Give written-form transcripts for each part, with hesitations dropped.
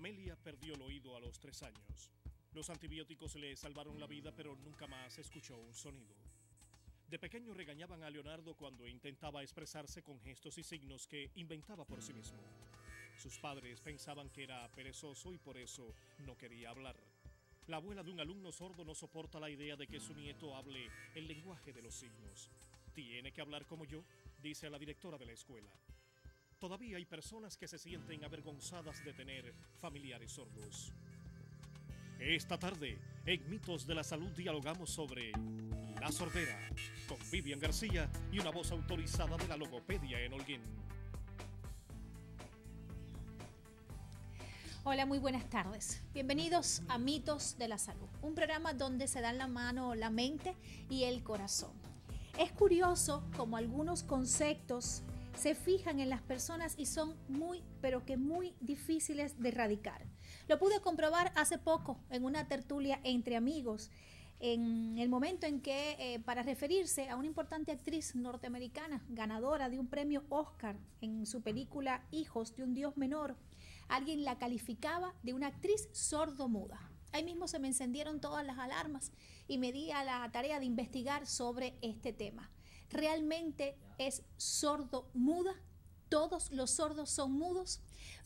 Amelia perdió el oído a los 3 años. Los antibióticos le salvaron la vida, pero nunca más escuchó un sonido. De pequeño regañaban a Leonardo cuando intentaba expresarse con gestos y signos que inventaba por sí mismo. Sus padres pensaban que era perezoso y por eso no quería hablar. La abuela de un alumno sordo no soporta la idea de que su nieto hable el lenguaje de los signos. Tiene que hablar como yo, dice a la directora de la escuela. Todavía hay personas que se sienten avergonzadas de tener familiares sordos. Esta tarde, en Mitos de la Salud dialogamos sobre la sordera, con Vivian García y una voz autorizada de la logopedia en Holguín. Hola, muy buenas tardes. Bienvenidos a Mitos de la Salud, un programa donde se dan la mano la mente y el corazón. Es curioso cómo algunos conceptos se fijan en las personas y son muy difíciles de erradicar. Lo pude comprobar hace poco en una tertulia entre amigos, en el momento en que, para referirse a una importante actriz norteamericana, ganadora de un premio Oscar en su película Hijos de un Dios Menor, alguien la calificaba de una actriz sordomuda. Ahí mismo se me encendieron todas las alarmas y me di a la tarea de investigar sobre este tema. ¿Realmente es sordomuda? ¿Todos los sordos son mudos?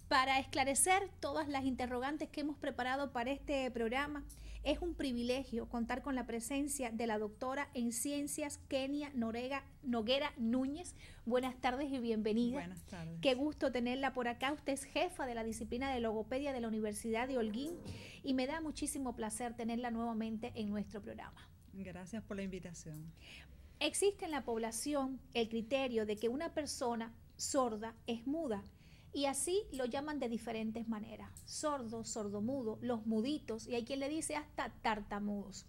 Para esclarecer todas las interrogantes que hemos preparado para este programa, es un privilegio contar con la presencia de la doctora en ciencias Kenia Noguera Núñez. Buenas tardes y bienvenida. Buenas tardes. Qué gusto tenerla por acá. Usted es jefa de la disciplina de logopedia de la Universidad de Holguín y me da muchísimo placer tenerla nuevamente en nuestro programa. Gracias por la invitación. Existe en la población el criterio de que una persona sorda es muda y así lo llaman de diferentes maneras: sordo, sordomudo, los muditos, y hay quien le dice hasta tartamudos.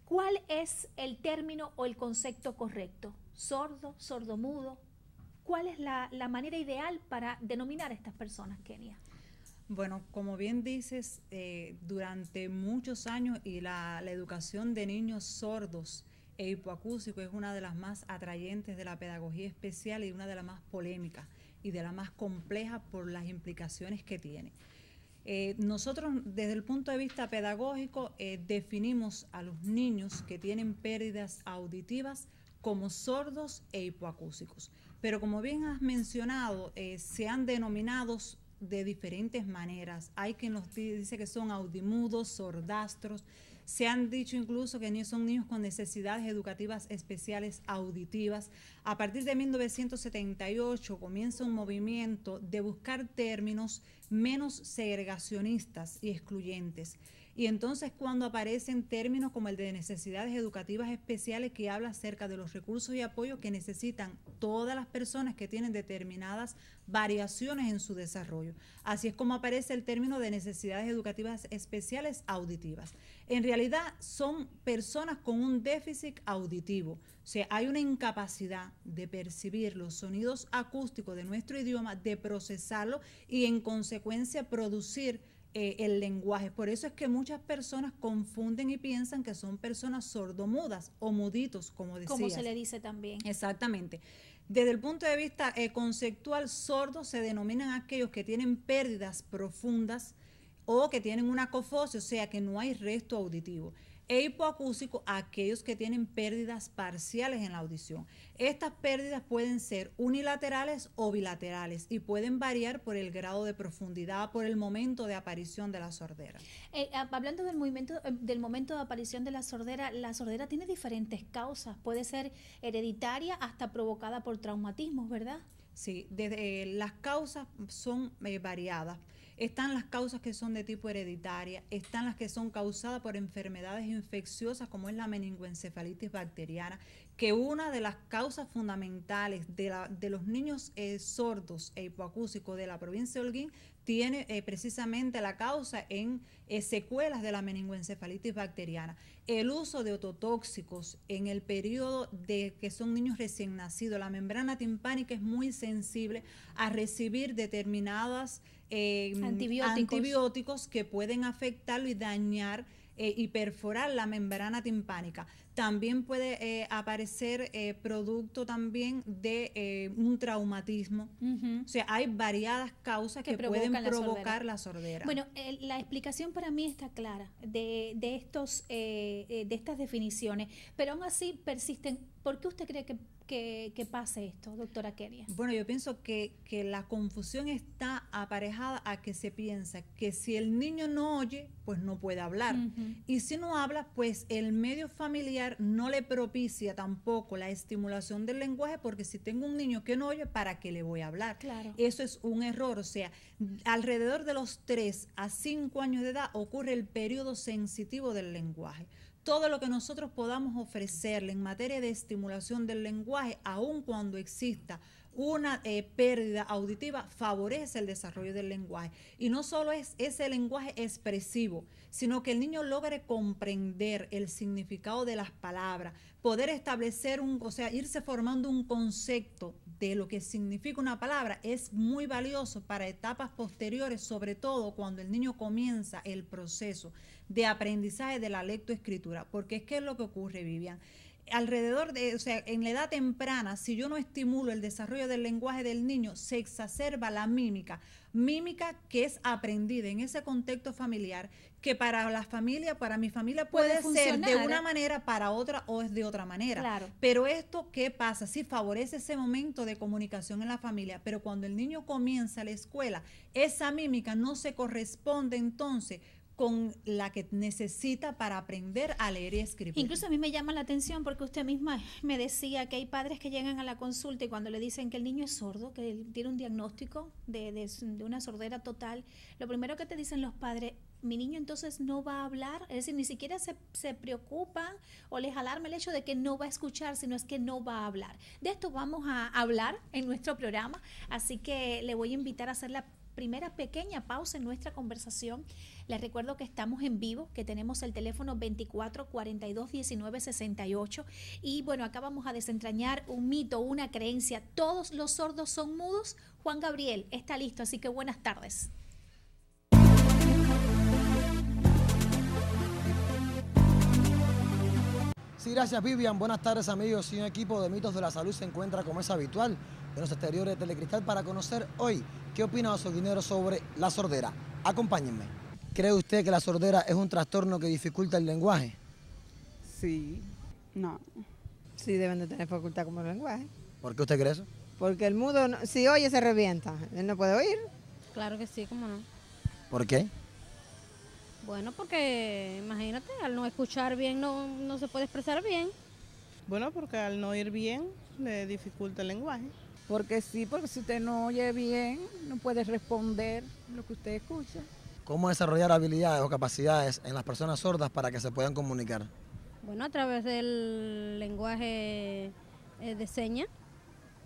¿Cuál es el término o el concepto correcto? Sordo, sordomudo. ¿Cuál es la manera ideal para denominar a estas personas, Kenia? Bueno, como bien dices, durante muchos años y la educación de niños sordos e hipoacúsicos es una de las más atrayentes de la pedagogía especial y una de las más polémicas y de las más complejas por las implicaciones que tiene. Nosotros, desde el punto de vista pedagógico, definimos a los niños que tienen pérdidas auditivas como sordos e hipoacúsicos. Pero como bien has mencionado, se han denominado de diferentes maneras. Hay quien nos dice que son audimudos, sordastros. Se han dicho incluso que son niños con necesidades educativas especiales auditivas. A partir de 1978 comienza un movimiento de buscar términos menos segregacionistas y excluyentes. Y entonces cuando aparecen términos como el de necesidades educativas especiales, que habla acerca de los recursos y apoyos que necesitan todas las personas que tienen determinadas variaciones en su desarrollo. Así es como aparece el término de necesidades educativas especiales auditivas. En realidad son personas con un déficit auditivo, o sea, hay una incapacidad de percibir los sonidos acústicos de nuestro idioma, de procesarlo y en consecuencia producir el lenguaje. Por eso es que muchas personas confunden y piensan que son personas sordomudas o muditos, como decías. Como se le dice también. Exactamente. Desde el punto de vista conceptual, sordos se denominan aquellos que tienen pérdidas profundas o que tienen una apofosis, o sea que no hay resto auditivo. E hipoacúsico, aquellos que tienen pérdidas parciales en la audición. Estas pérdidas pueden ser unilaterales o bilaterales y pueden variar por el grado de profundidad, por el momento de aparición de la sordera. Hablando del momento de aparición de la sordera tiene diferentes causas. Puede ser hereditaria hasta provocada por traumatismos, ¿verdad? Sí, las causas son variadas. Están las causas que son de tipo hereditaria, están las que son causadas por enfermedades infecciosas como es la meningoencefalitis bacteriana, que una de las causas fundamentales de los niños sordos e hipoacúsicos de la provincia de Holguín tiene precisamente la causa en secuelas de la meningoencefalitis bacteriana. El uso de ototóxicos en el periodo de que son niños recién nacidos, la membrana timpánica es muy sensible a recibir determinadas antibióticos que pueden afectarlo y dañar y perforar la membrana timpánica. También puede aparecer producto también de un traumatismo. O sea, hay variadas causas que pueden provocar la sordera. Bueno, la explicación para mí está clara de estas definiciones, pero aún así persisten. ¿Por qué usted cree que pase esto, doctora Kenia? Bueno, yo pienso que la confusión está aparejada a que se piensa que si el niño no oye, pues no puede hablar. Y si no habla, pues el medio familiar no le propicia tampoco la estimulación del lenguaje, porque si tengo un niño que no oye, ¿para qué le voy a hablar? Claro. Eso es un error. O sea, alrededor de los 3 a 5 años de edad ocurre el periodo sensitivo del lenguaje. Todo lo que nosotros podamos ofrecerle en materia de estimulación del lenguaje, aun cuando exista una pérdida auditiva, favorece el desarrollo del lenguaje. Y no solo es ese lenguaje expresivo, sino que el niño logre comprender el significado de las palabras, poder establecer irse formando un concepto de lo que significa una palabra es muy valioso para etapas posteriores, sobre todo cuando el niño comienza el proceso de aprendizaje de la lectoescritura, porque es que es lo que ocurre, Vivian. En la edad temprana, si yo no estimulo el desarrollo del lenguaje del niño, se exacerba la mímica que es aprendida en ese contexto familiar, que para la familia, para mi familia puede ser de una manera, para otra o es de otra manera. Claro. Pero esto, ¿qué pasa? Sí, favorece ese momento de comunicación en la familia, pero cuando el niño comienza la escuela, esa mímica no se corresponde entonces con la que necesita para aprender a leer y escribir. Incluso a mí me llama la atención porque usted misma me decía que hay padres que llegan a la consulta y cuando le dicen que el niño es sordo, que él tiene un diagnóstico de una sordera total, lo primero que te dicen los padres, mi niño entonces no va a hablar, es decir, ni siquiera se preocupan o les alarma el hecho de que no va a escuchar, sino es que no va a hablar. De esto vamos a hablar en nuestro programa, así que le voy a invitar a hacer la primera pequeña pausa en nuestra conversación. Les recuerdo que estamos en vivo, que tenemos el teléfono 24 42 19 68 y bueno, acá vamos a desentrañar un mito, una creencia. ¿Todos los sordos son mudos? Juan Gabriel está listo, así que buenas tardes. Sí, gracias Vivian. Buenas tardes amigos. Y un equipo de Mitos de la Salud se encuentra como es habitual en los exteriores de Telecristal para conocer hoy qué opina Osorguinero sobre la sordera. Acompáñenme. ¿Cree usted que la sordera es un trastorno que dificulta el lenguaje? Sí. No. Sí deben de tener facultad como el lenguaje. ¿Por qué usted cree eso? Porque el mudo, si oye, se revienta. Él no puede oír. Claro que sí, cómo no. ¿Por qué? Bueno, porque imagínate, al no escuchar bien no se puede expresar bien. Bueno, porque al no oír bien le dificulta el lenguaje. Porque sí, porque si usted no oye bien, no puede responder lo que usted escucha. ¿Cómo desarrollar habilidades o capacidades en las personas sordas para que se puedan comunicar? Bueno, a través del lenguaje de señas,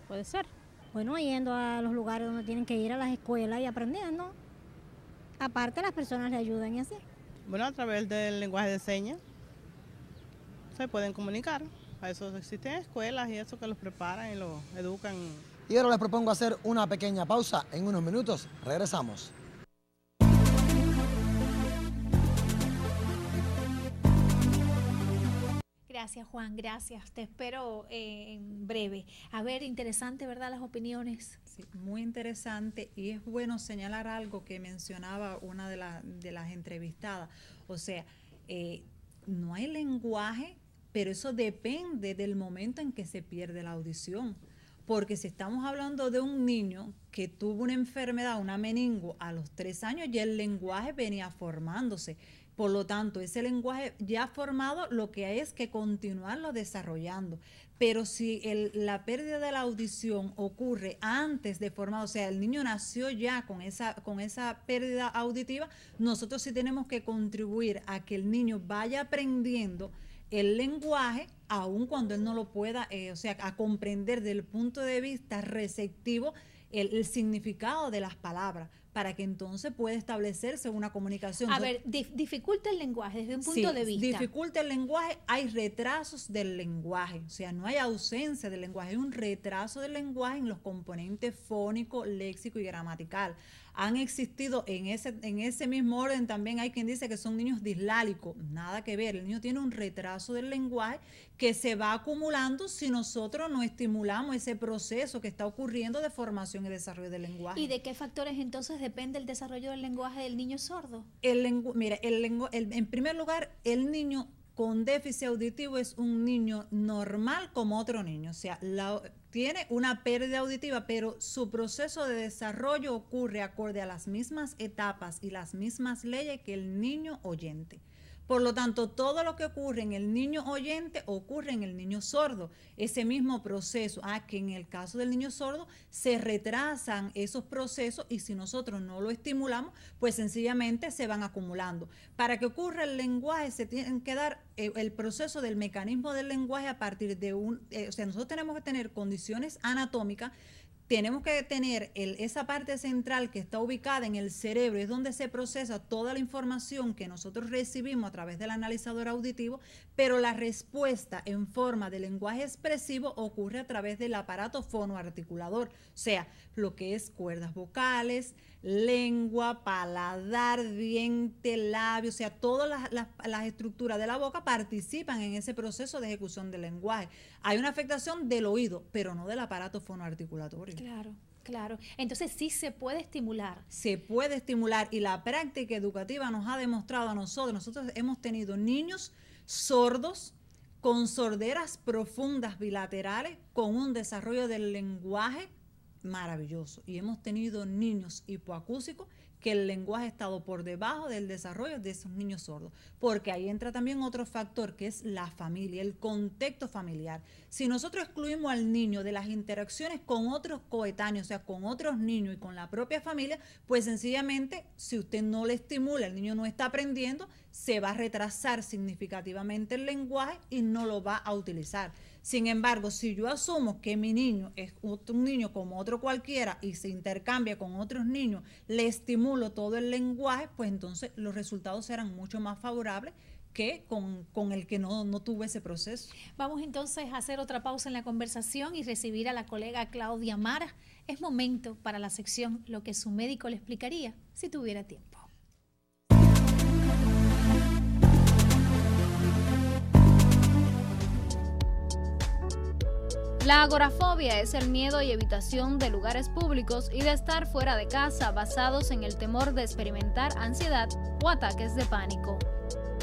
puede ser. Bueno, yendo a los lugares donde tienen que ir, a las escuelas y aprendiendo. Aparte, las personas le ayudan y así. Bueno, a través del lenguaje de señas se pueden comunicar. Para eso existen escuelas y eso que los preparan y los educan. Y ahora les propongo hacer una pequeña pausa. En unos minutos regresamos. Gracias, Juan, gracias. Te espero en breve. A ver, interesante, ¿verdad? Las opiniones. Sí, muy interesante y es bueno señalar algo que mencionaba una de las entrevistadas. O sea, no hay lenguaje, pero eso depende del momento en que se pierde la audición. Porque si estamos hablando de un niño que tuvo una enfermedad, una meningo, a los 3 años ya el lenguaje venía formándose. Por lo tanto, ese lenguaje ya formado lo que hay es que continuarlo desarrollando. Pero si la pérdida de la audición ocurre antes de formar, o sea, el niño nació ya con esa pérdida auditiva, nosotros sí tenemos que contribuir a que el niño vaya aprendiendo el lenguaje, aun cuando él no lo pueda, a comprender desde el punto de vista receptivo el significado de las palabras. para que entonces pueda establecerse una comunicación. A ver, dificulta el lenguaje desde un punto de vista. Dificulta el lenguaje, hay retrasos del lenguaje, o sea, no hay ausencia del lenguaje, hay un retraso del lenguaje en los componentes fónico, léxico y gramatical. Han existido en ese mismo orden también hay quien dice que son niños dislálicos, nada que ver, el niño tiene un retraso del lenguaje que se va acumulando si nosotros no estimulamos ese proceso que está ocurriendo de formación y desarrollo del lenguaje. ¿Y de qué factores entonces depende el desarrollo del lenguaje del niño sordo? Mira, en primer lugar, el niño con déficit auditivo es un niño normal como otro niño, o sea, tiene una pérdida auditiva, pero su proceso de desarrollo ocurre acorde a las mismas etapas y las mismas leyes que el niño oyente. Por lo tanto, todo lo que ocurre en el niño oyente ocurre en el niño sordo. Ese mismo proceso, que en el caso del niño sordo se retrasan esos procesos y si nosotros no lo estimulamos, pues sencillamente se van acumulando. Para que ocurra el lenguaje se tiene que dar el proceso del mecanismo del lenguaje a partir de nosotros tenemos que tener condiciones anatómicas. Tenemos que tener esa parte central que está ubicada en el cerebro, es donde se procesa toda la información que nosotros recibimos a través del analizador auditivo, pero la respuesta en forma de lenguaje expresivo ocurre a través del aparato fonoarticulador, o sea, lo que es cuerdas vocales, lengua, paladar, diente, labio, o sea, todas las estructuras de la boca participan en ese proceso de ejecución del lenguaje. Hay una afectación del oído, pero no del aparato fonoarticulatorio. Claro. Entonces sí se puede estimular. Se puede estimular y la práctica educativa nos ha demostrado a nosotros hemos tenido niños sordos con sorderas profundas bilaterales, con un desarrollo del lenguaje maravilloso. Y hemos tenido niños hipoacúsicos que el lenguaje ha estado por debajo del desarrollo de esos niños sordos, porque ahí entra también otro factor que es la familia, el contexto familiar. Si nosotros excluimos al niño de las interacciones con otros coetáneos, o sea, con otros niños y con la propia familia, pues sencillamente, si usted no le estimula, el niño no está aprendiendo, se va a retrasar significativamente el lenguaje y no lo va a utilizar. Sin embargo, si yo asumo que mi niño es un niño como otro cualquiera y se intercambia con otros niños, le estimulo todo el lenguaje, pues entonces los resultados serán mucho más favorables que con el que no tuvo ese proceso. Vamos entonces a hacer otra pausa en la conversación y recibir a la colega Claudia Mara. Es momento para la sección Lo que su médico le explicaría si tuviera tiempo. La agorafobia es el miedo y evitación de lugares públicos y de estar fuera de casa basados en el temor de experimentar ansiedad o ataques de pánico.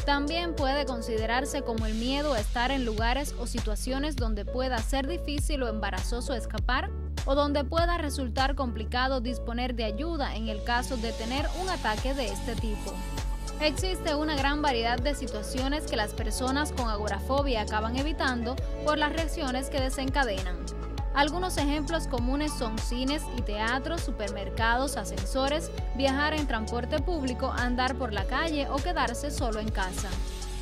También puede considerarse como el miedo a estar en lugares o situaciones donde pueda ser difícil o embarazoso escapar o donde pueda resultar complicado disponer de ayuda en el caso de tener un ataque de este tipo. Existe una gran variedad de situaciones que las personas con agorafobia acaban evitando por las reacciones que desencadenan. Algunos ejemplos comunes son cines y teatros, supermercados, ascensores, viajar en transporte público, andar por la calle o quedarse solo en casa.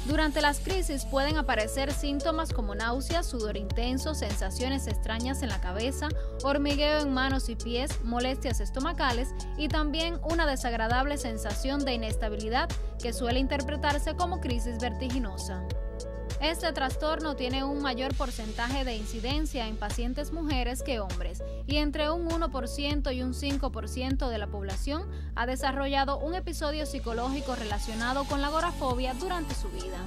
Durante las crisis pueden aparecer síntomas como náuseas, sudor intenso, sensaciones extrañas en la cabeza, hormigueo en manos y pies, molestias estomacales y también una desagradable sensación de inestabilidad que suele interpretarse como crisis vertiginosa. Este trastorno tiene un mayor porcentaje de incidencia en pacientes mujeres que hombres, y entre un 1% y un 5% de la población ha desarrollado un episodio psicológico relacionado con la agorafobia durante su vida.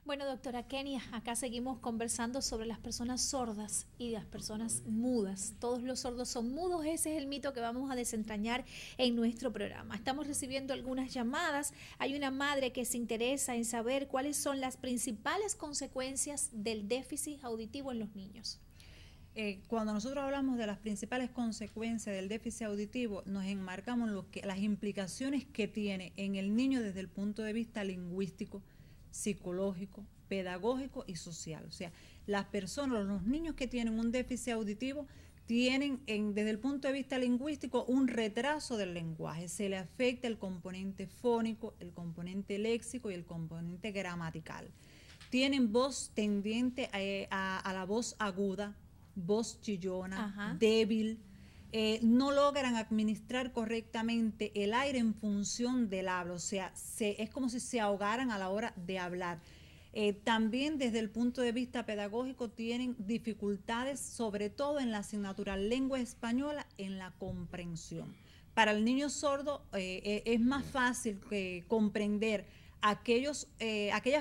Bueno, doctora Kenia, acá seguimos conversando sobre las personas sordas y las personas mudas. Todos los sordos son mudos, ese es el mito que vamos a desentrañar en nuestro programa. Estamos recibiendo algunas llamadas. Hay una madre que se interesa en saber cuáles son las principales consecuencias del déficit auditivo en los niños. Cuando nosotros hablamos de las principales consecuencias del déficit auditivo, nos enmarcamos en las implicaciones que tiene en el niño desde el punto de vista lingüístico, psicológico, pedagógico y social. O sea, las personas, los niños que tienen un déficit auditivo tienen desde el punto de vista lingüístico un retraso del lenguaje. Se le afecta el componente fónico, el componente léxico y el componente gramatical. tienen voz tendiente a la voz aguda, voz chillona, Ajá. débil, no logran administrar correctamente el aire en función del habla, o sea, es como si se ahogaran a la hora de hablar. También desde el punto de vista pedagógico tienen dificultades, sobre todo en la asignatura lengua española, en la comprensión. Para el niño sordo es más fácil comprender aquellas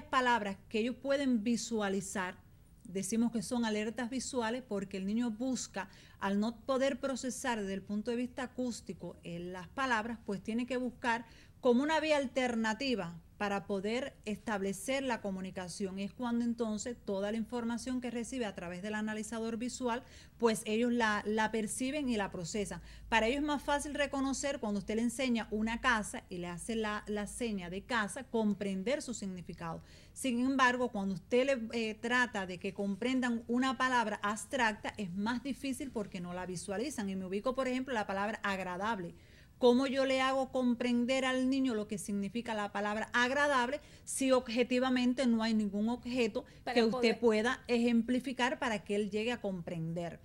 palabras que ellos pueden visualizar. Decimos que son alertas visuales porque el niño busca, al no poder procesar desde el punto de vista acústico las palabras, pues tiene que buscar como una vía alternativa para poder establecer la comunicación. Es cuando entonces toda la información que recibe a través del analizador visual, pues ellos la perciben y la procesan. Para ellos es más fácil reconocer cuando usted le enseña una casa y le hace la seña de casa, comprender su significado. Sin embargo, cuando usted le trata de que comprendan una palabra abstracta, es más difícil porque no la visualizan. Y me ubico, por ejemplo, la palabra agradable. ¿Cómo yo le hago comprender al niño lo que significa la palabra agradable si objetivamente no hay ningún objeto que usted pueda ejemplificar para que él llegue a comprender?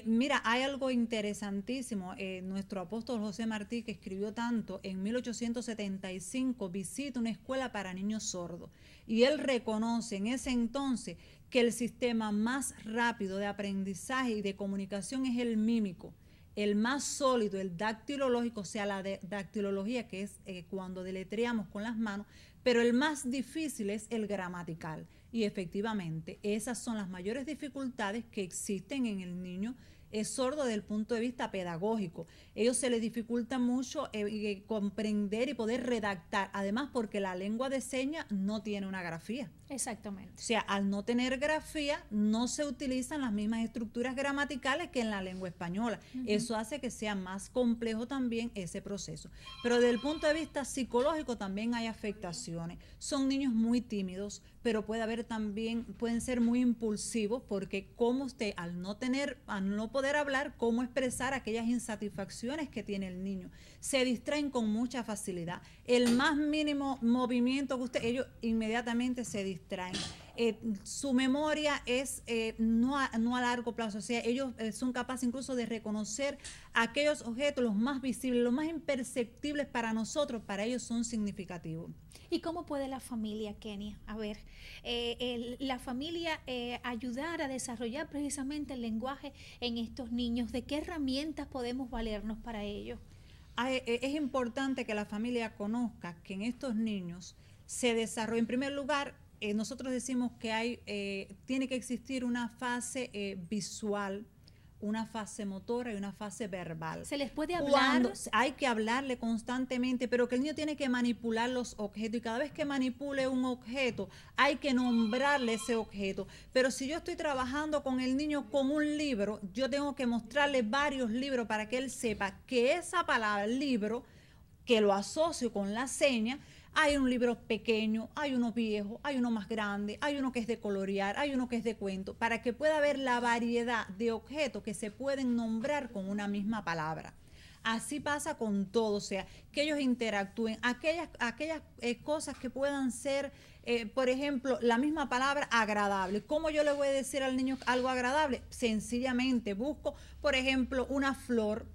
Mira, hay algo interesantísimo. Nuestro apóstol José Martí, que escribió tanto, en 1875 visita una escuela para niños sordos y él reconoce en ese entonces que el sistema más rápido de aprendizaje y de comunicación es el mímico. El más sólido, el dactilológico, o sea, la dactilología, que es cuando deletreamos con las manos, pero el más difícil es el gramatical. Y efectivamente, esas son las mayores dificultades que existen en el niño sordo desde el punto de vista pedagógico. Ellos se les dificulta mucho comprender y poder redactar, además porque la lengua de señas no tiene una grafía. Exactamente. O sea, al no tener grafía, no se utilizan las mismas estructuras gramaticales que en la lengua española. Eso hace que sea más complejo también ese proceso. Pero desde el punto de vista psicológico también hay afectaciones. Son niños muy tímidos, pero pueden ser muy impulsivos porque como usted, al no poder hablar, cómo expresar aquellas insatisfacciones que tiene el niño. Se distraen con mucha facilidad. El más mínimo movimiento que ellos inmediatamente se distraen. Su memoria es no a largo plazo, o sea, ellos son capaces incluso de reconocer aquellos objetos, los más visibles, los más imperceptibles para nosotros, para ellos son significativos. ¿Y cómo puede la familia, Kenia? A ver, la familia ayudar a desarrollar precisamente el lenguaje en estos niños. ¿De qué herramientas podemos valernos para ello? Es importante que la familia conozca que en estos niños se desarrolla, en primer lugar, nosotros decimos que tiene que existir una fase visual, una fase motora y una fase verbal. ¿Se les puede hablar? Hay que hablarle constantemente, pero que el niño tiene que manipular los objetos y cada vez que manipule un objeto hay que nombrarle ese objeto. Pero si yo estoy trabajando con el niño con un libro, yo tengo que mostrarle varios libros para que él sepa que esa palabra, libro, que lo asocio con la seña. Hay un libro pequeño, hay uno viejo, hay uno más grande, hay uno que es de colorear, hay uno que es de cuento, para que pueda ver la variedad de objetos que se pueden nombrar con una misma palabra. Así pasa con todo, o sea, que ellos interactúen. Aquellas cosas que puedan ser, por ejemplo, la misma palabra agradable. ¿Cómo yo le voy a decir al niño algo agradable? Sencillamente busco, por ejemplo, una flor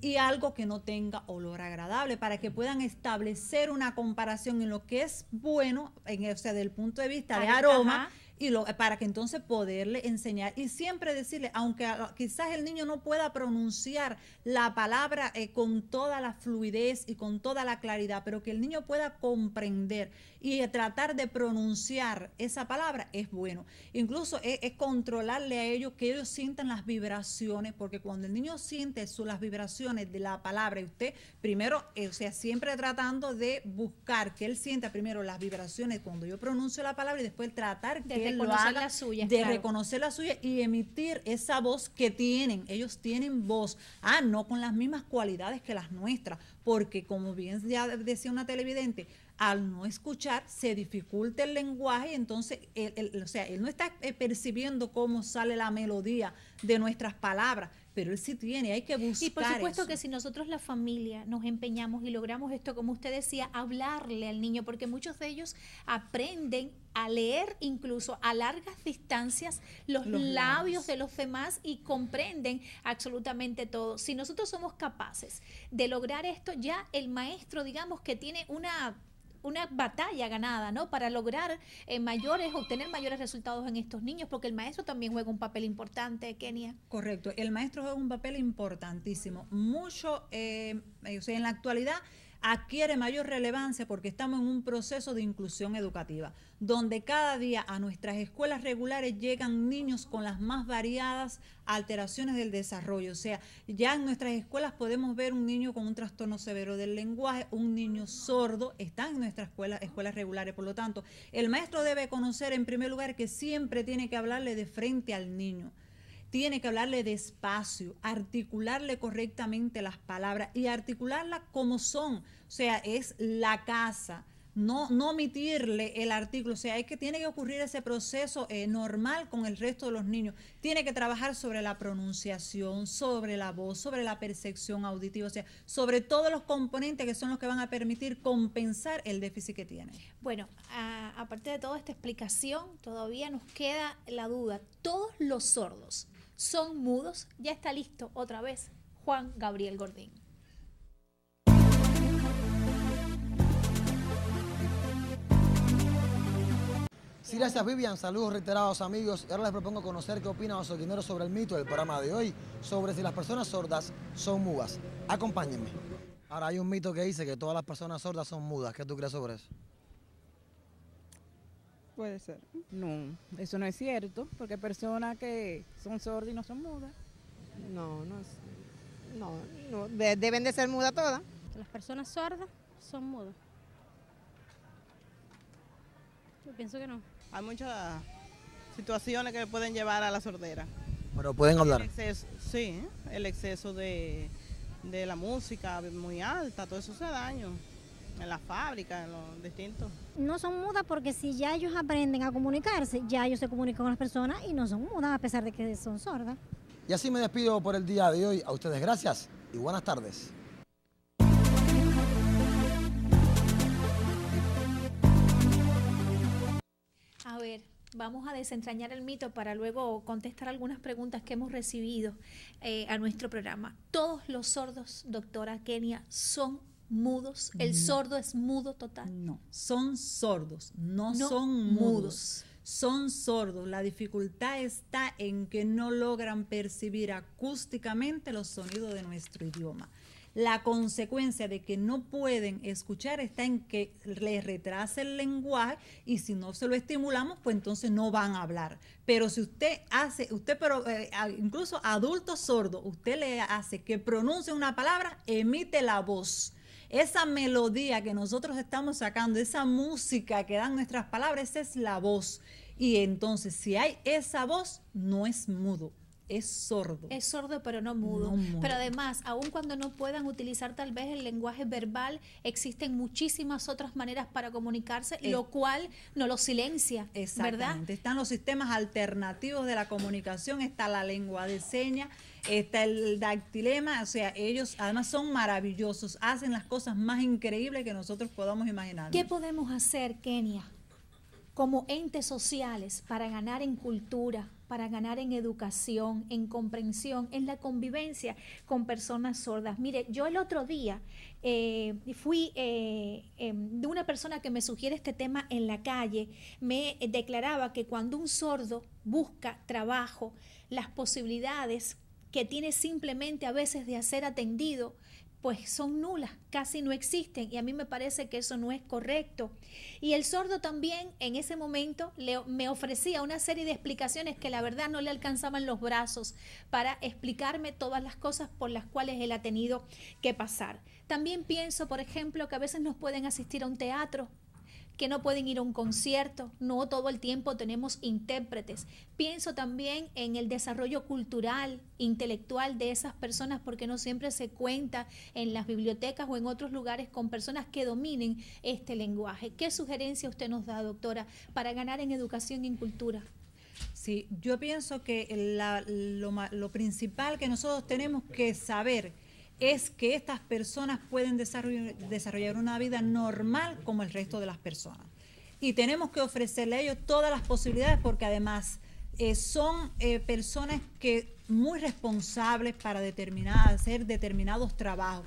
y algo que no tenga olor agradable para que puedan establecer una comparación en lo que es bueno, o sea, desde el punto de vista de aroma. Y para que entonces poderle enseñar y siempre decirle, aunque quizás el niño no pueda pronunciar la palabra con toda la fluidez y con toda la claridad, pero que el niño pueda comprender y tratar de pronunciar esa palabra es bueno. Incluso es controlarle a ellos, que ellos sientan las vibraciones, porque cuando el niño siente las vibraciones de la palabra, y usted primero, o sea, siempre tratando de buscar que él sienta primero las vibraciones cuando yo pronuncio la palabra y después tratar que él lo haga, las suyas, reconocer la suya y emitir esa voz que tienen. Ellos tienen voz, no con las mismas cualidades que las nuestras, porque como bien ya decía una televidente, al no escuchar se dificulta el lenguaje, entonces él no está percibiendo cómo sale la melodía de nuestras palabras, pero él sí tiene, hay que buscar. Y por supuesto eso. que si nosotros la familia nos empeñamos y logramos esto, como usted decía, hablarle al niño, porque muchos de ellos aprenden a leer incluso a largas distancias los labios de los demás y comprenden absolutamente todo. Si nosotros somos capaces de lograr esto, ya el maestro, digamos que tiene una batalla ganada, ¿no? Para lograr obtener mayores resultados en estos niños, porque el maestro también juega un papel importante, Kenia. Correcto, el maestro juega un papel importantísimo. Mucho, en la actualidad adquiere mayor relevancia porque estamos en un proceso de inclusión educativa, donde cada día a nuestras escuelas regulares llegan niños con las más variadas alteraciones del desarrollo. O sea, ya en nuestras escuelas podemos ver un niño con un trastorno severo del lenguaje, un niño sordo, están en nuestras escuelas regulares. Por lo tanto, el maestro debe conocer en primer lugar que siempre tiene que hablarle de frente al niño. Tiene que hablarle despacio, articularle correctamente las palabras y articularlas como son. O sea, es la casa, no omitirle el artículo. O sea, tiene que ocurrir ese proceso normal con el resto de los niños. Tiene que trabajar sobre la pronunciación, sobre la voz, sobre la percepción auditiva. O sea, sobre todos los componentes que son los que van a permitir compensar el déficit que tiene. Bueno, aparte de toda esta explicación, todavía nos queda la duda. ¿Todos los sordos son mudos? Ya está listo otra vez Juan Gabriel Gordín. Sí, gracias Vivian, saludos reiterados amigos. Y ahora les propongo conocer qué opina Ozoguinero sobre el mito del programa de hoy, sobre si las personas sordas son mudas. Acompáñenme. Ahora hay un mito que dice que todas las personas sordas son mudas. ¿Qué tú crees sobre eso? Puede ser. No, eso no es cierto, porque hay personas que son sordas y no son mudas. No, deben de ser mudas todas. Las personas sordas son mudas. Yo pienso que no. Hay muchas situaciones que pueden llevar a la sordera. Pero pueden hablar. El exceso de la música muy alta, todo eso hace daño. En la fábrica, en los distintos. No son mudas porque si ya ellos aprenden a comunicarse, ya ellos se comunican con las personas y no son mudas a pesar de que son sordas. Y así me despido por el día de hoy. A ustedes gracias y buenas tardes. A ver, vamos a desentrañar el mito para luego contestar algunas preguntas que hemos recibido a nuestro programa. ¿Todos los sordos, doctora Kenia, son mudos? ¿El sordo es mudo total? No, son sordos, no son mudos. Son sordos. La dificultad está en que no logran percibir acústicamente los sonidos de nuestro idioma. La consecuencia de que no pueden escuchar está en que les retrasa el lenguaje y si no se lo estimulamos, pues entonces no van a hablar. Pero si incluso adulto sordo, usted le hace que pronuncie una palabra, emite la voz. Esa melodía que nosotros estamos sacando, esa música que dan nuestras palabras, esa es la voz. Y entonces, si hay esa voz, no es mudo, es sordo. Es sordo, pero no mudo. Pero además, aun cuando no puedan utilizar tal vez el lenguaje verbal, existen muchísimas otras maneras para comunicarse, lo cual no lo silencia, ¿verdad? Están los sistemas alternativos de la comunicación, está la lengua de señas, está el dactilema, o sea, ellos además son maravillosos, hacen las cosas más increíbles que nosotros podamos imaginar. ¿Qué podemos hacer, Kenia, como entes sociales para ganar en cultura, para ganar en educación, en comprensión, en la convivencia con personas sordas? Mire, yo el otro día fui de una persona que me sugiere este tema en la calle, me declaraba que cuando un sordo busca trabajo, las posibilidades que tiene simplemente a veces de ser atendido, pues son nulas, casi no existen, y a mí me parece que eso no es correcto. Y el sordo también en ese momento me ofrecía una serie de explicaciones que la verdad no le alcanzaban los brazos para explicarme todas las cosas por las cuales él ha tenido que pasar. También pienso, por ejemplo, que a veces nos pueden asistir a un teatro, que no pueden ir a un concierto, no todo el tiempo tenemos intérpretes. Pienso también en el desarrollo cultural, intelectual de esas personas, porque no siempre se cuenta en las bibliotecas o en otros lugares con personas que dominen este lenguaje. ¿Qué sugerencia usted nos da, doctora, para ganar en educación y en cultura? Sí, yo pienso que lo principal que nosotros tenemos que saber es que estas personas pueden desarrollar una vida normal como el resto de las personas. Y tenemos que ofrecerle a ellos todas las posibilidades, porque además son personas que muy responsables para hacer determinados trabajos.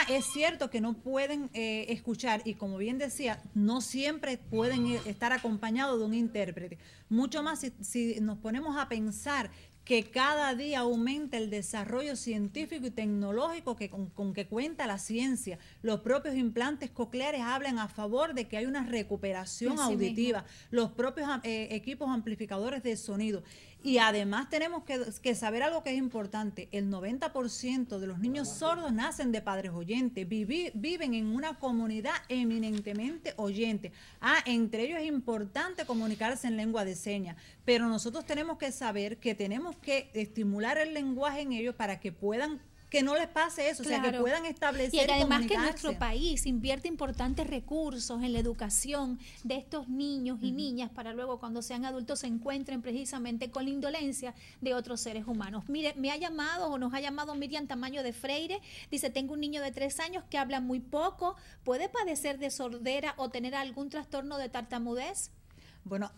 Es cierto que no pueden escuchar, y como bien decía, no siempre pueden estar acompañados de un intérprete. Mucho más si nos ponemos a pensar que cada día aumenta el desarrollo científico y tecnológico con que cuenta la ciencia. Los propios implantes cocleares hablan a favor de que hay una recuperación auditiva, los propios equipos amplificadores de sonido. Y además tenemos que saber algo que es importante: el 90% de los niños sordos nacen de padres oyentes, viven en una comunidad eminentemente oyente. Entre ellos es importante comunicarse en lengua de señas, pero nosotros tenemos que saber que tenemos que estimular el lenguaje en ellos para que puedan, que no les pase eso, claro. O sea, que puedan establecer y además que nuestro país invierte importantes recursos en la educación de estos niños y niñas para luego cuando sean adultos se encuentren precisamente con la indolencia de otros seres humanos. Mire, me ha llamado o nos ha llamado Miriam Tamayo de Freire, dice: tengo un niño de 3 años que habla muy poco, ¿puede padecer de sordera o tener algún trastorno de tartamudez? Bueno,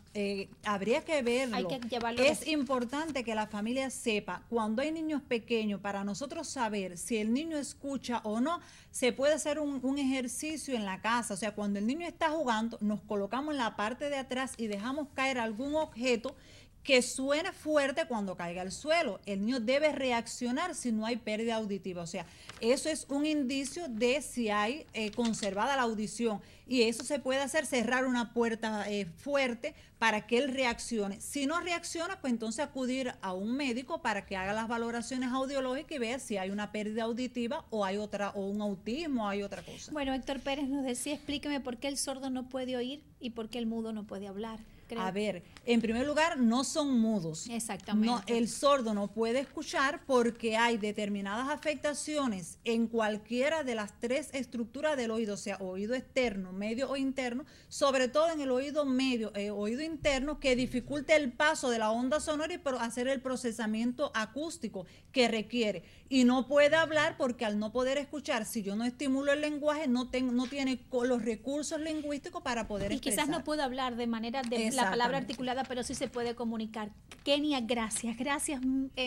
habría que verlo. Hay que llevarlo. Es importante que la familia sepa, cuando hay niños pequeños, para nosotros saber si el niño escucha o no, se puede hacer un ejercicio en la casa. O sea, cuando el niño está jugando, nos colocamos en la parte de atrás y dejamos caer algún objeto que suene fuerte cuando caiga al suelo. El niño debe reaccionar si no hay pérdida auditiva. O sea, eso es un indicio de si hay conservada la audición. Y eso se puede hacer, cerrar una puerta fuerte para que él reaccione. Si no reacciona, pues entonces acudir a un médico para que haga las valoraciones audiológicas y vea si hay una pérdida auditiva o hay otra, o un autismo, o hay otra cosa. Bueno, Héctor Pérez nos decía: explíqueme por qué el sordo no puede oír y por qué el mudo no puede hablar. Creo. A ver, en primer lugar, no son mudos. Exactamente. No, el sordo no puede escuchar porque hay determinadas afectaciones en cualquiera de las 3 estructuras del oído, o sea, oído externo, medio o interno, sobre todo en el oído medio, oído interno, que dificulta el paso de la onda sonora y hacer el procesamiento acústico que requiere. Y no puede hablar porque al no poder escuchar, si yo no estimulo el lenguaje, no tiene los recursos lingüísticos para poder expresar. Y quizás no puede hablar de manera de la palabra articulada, pero sí se puede comunicar. Kenia, gracias,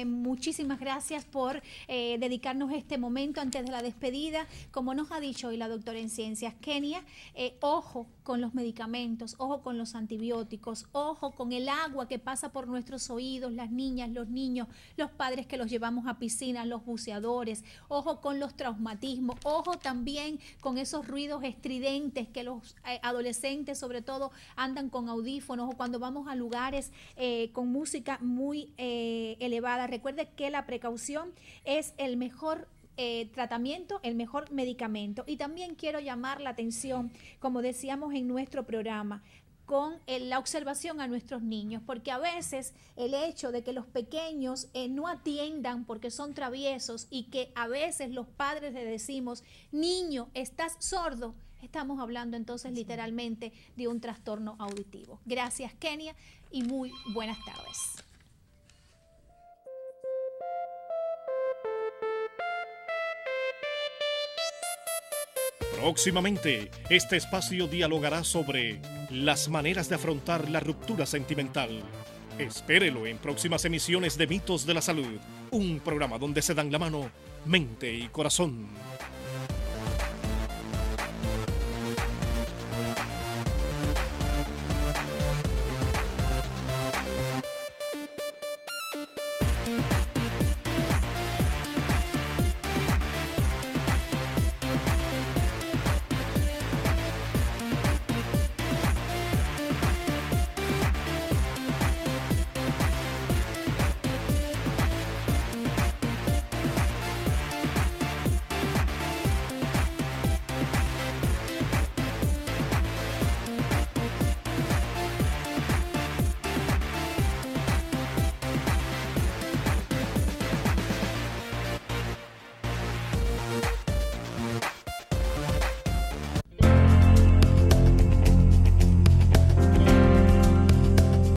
muchísimas gracias por dedicarnos este momento antes de la despedida. Como nos ha dicho hoy la doctora en ciencias, Kenia, ojo con los medicamentos, ojo con los antibióticos, ojo con el agua que pasa por nuestros oídos, las niñas, los niños, los padres que los llevamos a piscinas, los buceadores, ojo con los traumatismos, ojo también con esos ruidos estridentes que los adolescentes sobre todo andan con audífonos, o cuando vamos a lugares con música muy elevada. Recuerde que la precaución es el mejor tratamiento, el mejor medicamento. Y también quiero llamar la atención, como decíamos en nuestro programa, con la observación a nuestros niños, porque a veces el hecho de que los pequeños no atiendan porque son traviesos y que a veces los padres le decimos: niño, estás sordo, estamos hablando entonces literalmente de un trastorno auditivo. Gracias, Kenia, y muy buenas tardes. Próximamente, este espacio dialogará sobre las maneras de afrontar la ruptura sentimental. Espérelo en próximas emisiones de Mitos de la Salud, un programa donde se dan la mano mente y corazón.